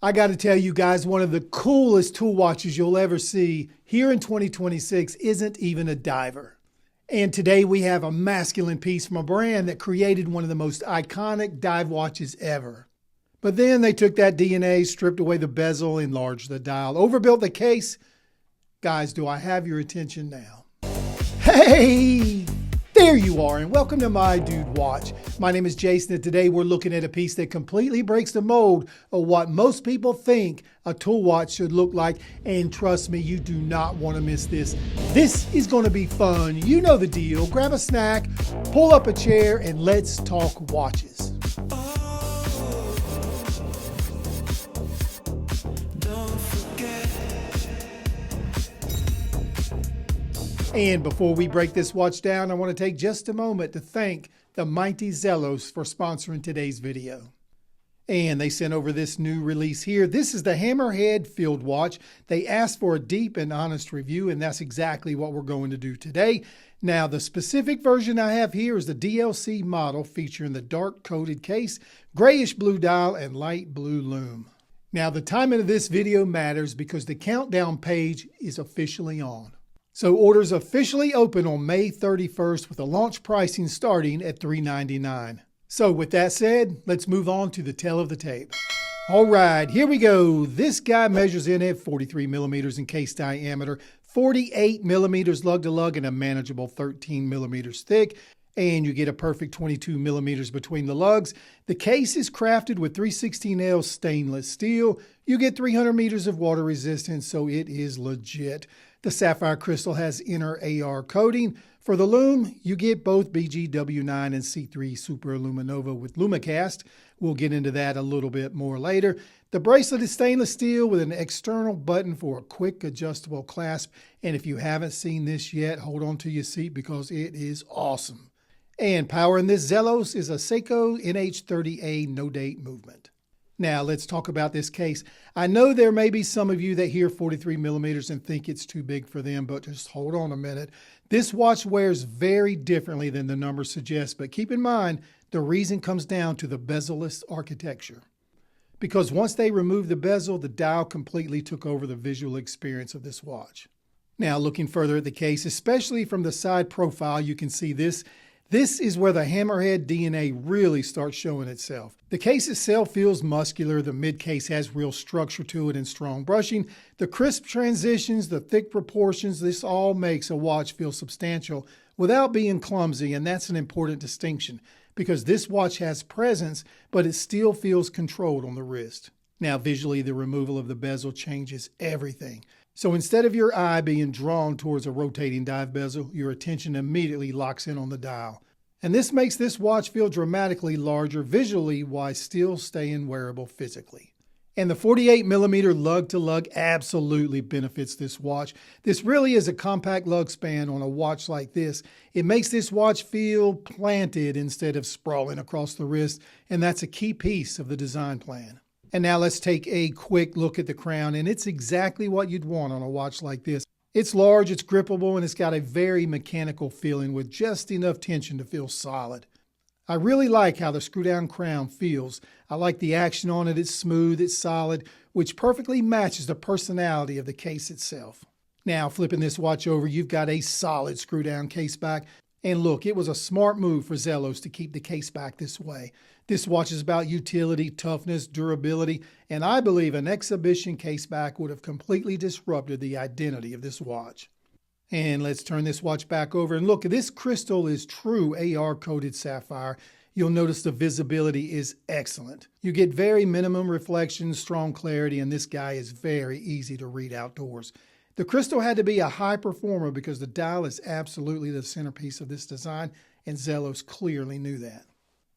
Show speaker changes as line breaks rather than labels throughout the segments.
I got to tell you guys, one of the coolest tool watches you'll ever see here in 2026 isn't even a diver. And today we have a masculine piece from a brand that created one of the most iconic dive watches ever. But then they took that DNA, stripped away the bezel, enlarged the dial, overbuilt the case. Guys, do I have your attention now? Hey! There you are, and welcome to My Dude Watch. My name is Jason, and today we're looking at a piece that completely breaks the mold of what most people think a tool watch should look like, and trust me, you do not want to miss this. This is going to be fun. You know the deal. Grab a snack, pull up a chair, and let's talk watches. And before we break this watch down, I want to take just a moment to thank the mighty Zelos for sponsoring today's video. And they sent over this new release here. This is the Hammerhead Field watch. They asked for a deep and honest review, and that's exactly what we're going to do today. Now, the specific version I have here is the DLC model featuring the dark coated case, grayish blue dial, and light blue lume. Now, the timing of this video matters because the countdown page is officially on. So orders officially open on May 31st with the launch pricing starting at $399. So with that said, let's move on to the tale of the tape. All right, here we go. This guy measures in at 43 millimeters in case diameter, 48 millimeters lug-to-lug, and a manageable 13 millimeters thick. And you get a perfect 22 millimeters between the lugs. The case is crafted with 316L stainless steel. You get 300 meters of water resistance, so it is legit. The Sapphire Crystal has inner AR coating. For the Lume, you get both BGW9 and C3 Super Luminova with Lumicast. We'll get into that a little bit more later. The bracelet is stainless steel with an external button for a quick adjustable clasp. And if you haven't seen this yet, hold on to your seat because it is awesome. And powering this Zelos is a Seiko NH30A no-date movement. Now, let's talk about this case. I know there may be some of you that hear 43 millimeters and think it's too big for them, but just hold on a minute. This watch wears very differently than the number suggests, but keep in mind, the reason comes down to the bezel-less architecture. Because once they removed the bezel, the dial completely took over the visual experience of this watch. Now, looking further at the case, especially from the side profile, you can see this. This is where the Hammerhead DNA really starts showing itself. The case itself feels muscular, the mid case has real structure to it and strong brushing. The crisp transitions, the thick proportions, this all makes a watch feel substantial without being clumsy, and that's an important distinction because this watch has presence, but it still feels controlled on the wrist. Now visually, the removal of the bezel changes everything. So instead of your eye being drawn towards a rotating dive bezel, your attention immediately locks in on the dial. And this makes this watch feel dramatically larger visually while still staying wearable physically. And the 48 millimeter lug-to-lug absolutely benefits this watch. This really is a compact lug span on a watch like this. It makes this watch feel planted instead of sprawling across the wrist, and that's a key piece of the design plan. And now let's take a quick look at the crown, and it's exactly what you'd want on a watch like this. It's large, it's grippable, and it's got a very mechanical feeling with just enough tension to feel solid. I really like how the screw-down crown feels. I like the action on it. It's smooth, it's solid, which perfectly matches the personality of the case itself. Now, flipping this watch over, you've got a solid screw-down case back. And look, it was a smart move for Zelos to keep the case back this way. This watch is about utility, toughness, durability, and I believe an exhibition case back would have completely disrupted the identity of this watch. And let's turn this watch back over and look, this crystal is true AR-coated sapphire. You'll notice the visibility is excellent. You get very minimum reflection, strong clarity, and this guy is very easy to read outdoors. The crystal had to be a high performer because the dial is absolutely the centerpiece of this design, and Zelos clearly knew that.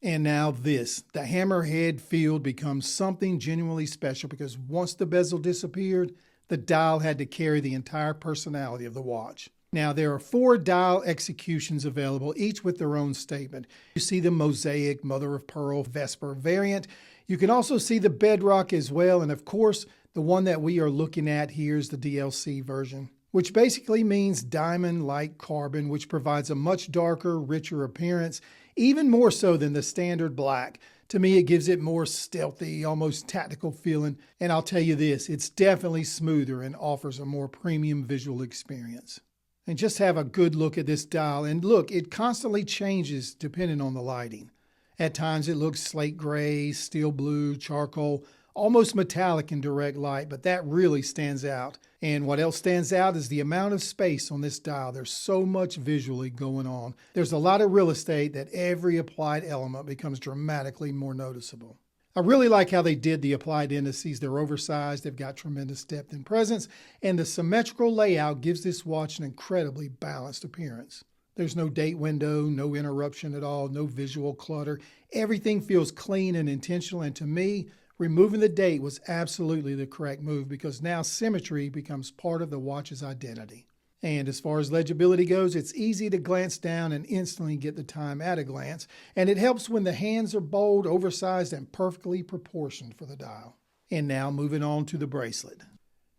And now this, the Hammerhead Field becomes something genuinely special because once the bezel disappeared, the dial had to carry the entire personality of the watch. Now there are 4 dial executions available, each with their own statement. You see the Mosaic, Mother of Pearl, Vesper variant. You can also see the Bedrock as well, and of course, the one that we are looking at here is the DLC version, which basically means diamond-like carbon, which provides a much darker, richer appearance, even more so than the standard black. To me, it gives it more stealthy, almost tactical feeling. And I'll tell you this, it's definitely smoother and offers a more premium visual experience. And just have a good look at this dial. And look, it constantly changes depending on the lighting. At times it looks slate gray, steel blue, charcoal, almost metallic in direct light, but that really stands out. And what else stands out is the amount of space on this dial. There's so much visually going on. There's a lot of real estate that every applied element becomes dramatically more noticeable. I really like how they did the applied indices. They're oversized, they've got tremendous depth and presence, and the symmetrical layout gives this watch an incredibly balanced appearance. There's no date window, no interruption at all, no visual clutter. Everything feels clean and intentional, and to me, removing the date was absolutely the correct move because now symmetry becomes part of the watch's identity. And as far as legibility goes, it's easy to glance down and instantly get the time at a glance, and it helps when the hands are bold, oversized, and perfectly proportioned for the dial. And now moving on to the bracelet.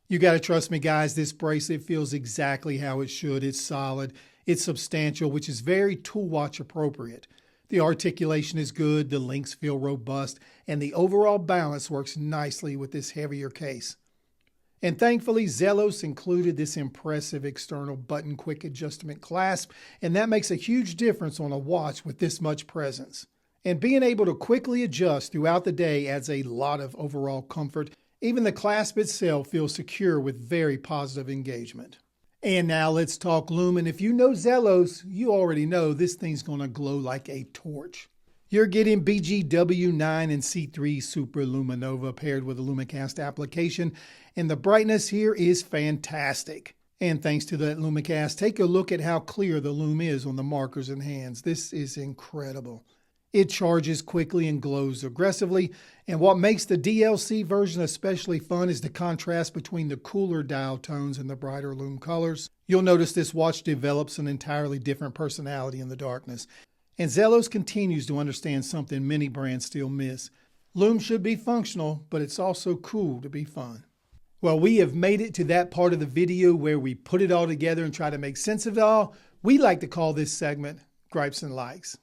You got to trust me, guys, this bracelet feels exactly how it should. It's solid, it's substantial, which is very tool watch appropriate. The articulation is good, the links feel robust, and the overall balance works nicely with this heavier case. And thankfully, Zelos included this impressive external button quick adjustment clasp, and that makes a huge difference on a watch with this much presence. And being able to quickly adjust throughout the day adds a lot of overall comfort. Even the clasp itself feels secure with very positive engagement. And now let's talk Lume. And if you know Zelos, you already know this thing's going to glow like a torch. You're getting BGW9 and C3 Super Luminova paired with a Lumicast application, and the brightness here is fantastic. And thanks to that Lumicast, take a look at how clear the Lume is on the markers and hands. This is incredible. It charges quickly and glows aggressively, and what makes the DLC version especially fun is the contrast between the cooler dial tones and the brighter Lume colors. You'll notice this watch develops an entirely different personality in the darkness. And Zelos continues to understand something many brands still miss. Lume should be functional, but it's also cool to be fun. Well, we have made it to that part of the video where we put it all together and try to make sense of it all. We like to call this segment Gripes and Likes.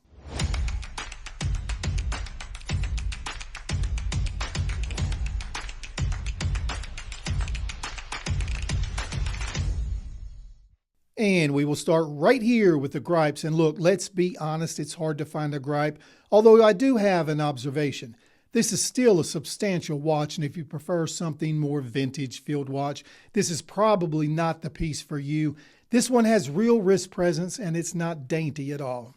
And we will start right here with the gripes. And look, let's be honest, it's hard to find a gripe, although I do have an observation. This is still a substantial watch, and if you prefer something more vintage field watch, this is probably not the piece for you. This one has real wrist presence, and it's not dainty at all.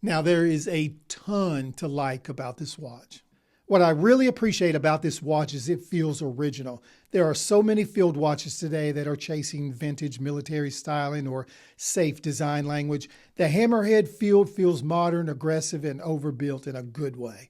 Now, there is a ton to like about this watch. What I really appreciate about this watch is it feels original. There are so many field watches today that are chasing vintage military styling or safe design language. The Hammerhead Field feels modern, aggressive, and overbuilt in a good way.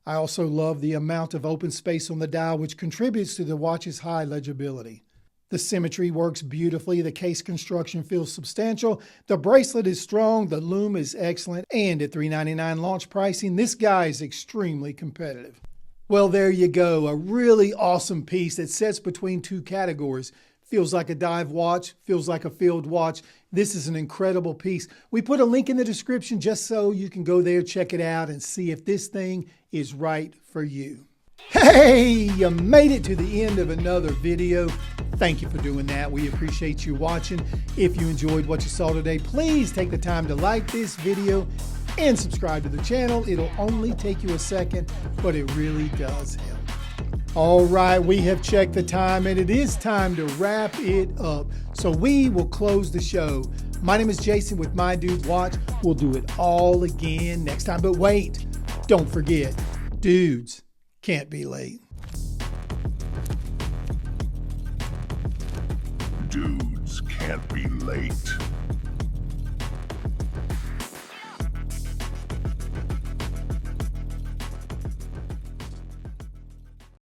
I also love the amount of open space on the dial, which contributes to the watch's high legibility. The symmetry works beautifully, the case construction feels substantial, the bracelet is strong, the Lume is excellent, and at $399 launch pricing, this guy is extremely competitive. Well, there you go, a really awesome piece that sits between two categories. Feels like a dive watch, feels like a field watch. This is an incredible piece. We put a link in the description just so you can go there, check it out, and see if this thing is right for you. Hey, you made it to the end of another video. Thank you for doing that. We appreciate you watching. If you enjoyed what you saw today, please take the time to like this video and subscribe to the channel. It'll only take you a second, but it really does help. All right, we have checked the time and it is time to wrap it up. So we will close the show. My name is Jason with My Dude Watch. We'll do it all again next time. But wait, don't forget, dudes can't be late.
Dudes can't be late.